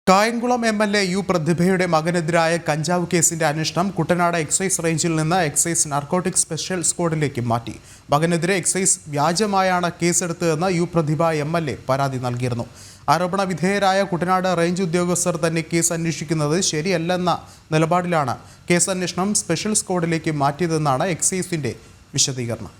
Kayamkulam MLA. U പ്രതിഭയുടെ മകനെതിരായ കഞ്ചാവ് കേസിന്റെ അന്വേഷണം കുട്ടനാട് എക്സൈസ് റേഞ്ചിൽ നിന്ന് എക്സൈസ് നാർക്കോട്ടിക് സ്പെഷ്യൽ സ്ക്വാഡിലേക്ക് മാറ്റി. മകനെതിരെ എക്സൈസ് വ്യാജമായാണ് കേസെടുത്തതെന്ന് യു പ്രതിഭ എം.എൽ.എ. പരാതി നൽകിയിരുന്നു. ആരോപണ വിധേയരായ കുട്ടനാട് റേഞ്ച് ഉദ്യോഗസ്ഥർ തന്നെ കേസ് അന്വേഷിക്കുന്നത് ശരിയല്ലെന്ന നിലപാടിലാണ് കേസ് അന്വേഷണം സ്പെഷ്യൽ സ്ക്വാഡിലേക്ക് മാറ്റിയതെന്നാണ് എക്സൈസിന്റെ വിശദീകരണം.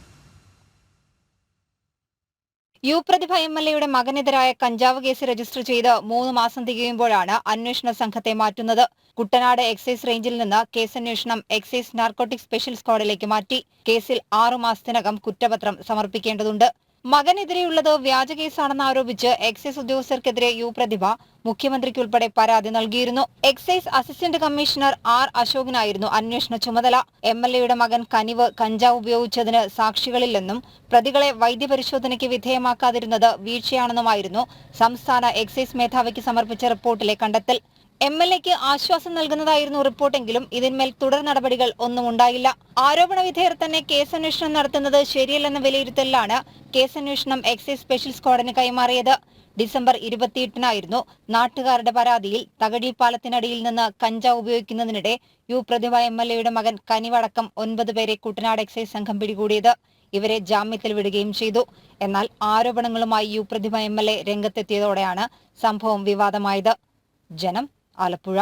യു പ്രതിഭ എം.എൽ.എയുടെ മകനെതിരായ കഞ്ചാവ് കേസ് രജിസ്റ്റർ ചെയ്ത് 3 മാസം തികയുമ്പോഴാണ് അന്വേഷണ സംഘത്തെ മാറ്റുന്നത്. കുട്ടനാട് എക്സൈസ് റേഞ്ചിൽ നിന്ന് കേസന്വേഷണം എക്സൈസ് നാർക്കോട്ടിക് സ്പെഷ്യൽ സ്ക്വാഡിലേക്ക് മാറ്റി. കേസിൽ 6 മാസത്തിനകം കുറ്റപത്രം സമർപ്പിക്കേണ്ടതുണ്ട്. മകനെതിരെയുള്ളത് വ്യാജ കേസാണെന്ന് ആരോപിച്ച് എക്സൈസ് ഉദ്യോഗസ്ഥർക്കെതിരെ യു പ്രതിഭ മുഖ്യമന്ത്രിക്കുൾപ്പെടെ പരാതി നൽകിയിരുന്നു. എക്സൈസ് അസിസ്റ്റന്റ് കമ്മീഷണർ ആർ അശോകനായിരുന്നു അന്വേഷണ ചുമതല. എം.എൽ.എയുടെ മകൻ കനിവ് കഞ്ചാവ് ഉപയോഗിച്ചതിന് സാക്ഷികളില്ലെന്നും പ്രതികളെ വൈദ്യപരിശോധനയ്ക്ക് വിധേയമാക്കാതിരുന്നത് വീഴ്ചയാണെന്നുമായിരുന്നു സംസ്ഥാന എക്സൈസ് മേധാവിക്ക് സമർപ്പിച്ച റിപ്പോർട്ടിലെ കണ്ടെത്തൽ. എം.എൽ.എക്ക് ആശ്വാസം നൽകുന്നതായിരുന്നു റിപ്പോർട്ടെങ്കിലും ഇതിന്മേൽ തുടർ നടപടികൾ ഒന്നും ഉണ്ടായില്ല. ആരോപണ വിധേയർ തന്നെ കേസന്വേഷണം നടത്തുന്നത് ശരിയല്ലെന്ന വിലയിരുത്തലിലാണ് കേസന്വേഷണം എക്സൈസ് സ്പെഷ്യൽ സ്ക്വാഡിന് കൈമാറിയത്. ഡിസംബർ 28-നായിരുന്നു നാട്ടുകാരുടെ പരാതിയിൽ തകഴി പാലത്തിനടിയിൽ നിന്ന് കഞ്ചാവ് ഉപയോഗിക്കുന്നതിനിടെ യു പ്രതിഭ എം.എൽ.എയുടെ മകൻ കനിവടക്കം 9 പേരെ കുട്ടനാട് എക്സൈസ് സംഘം പിടികൂടിയത്. ഇവരെ ജാമ്യത്തിൽ വിടുകയും ചെയ്തു. എന്നാൽ ആരോപണങ്ങളുമായി യു പ്രതിഭ എം.എൽ.എ. രംഗത്തെത്തിയതോടെയാണ് സംഭവം വിവാദമായത്. ജനം, ആലപ്പുഴ.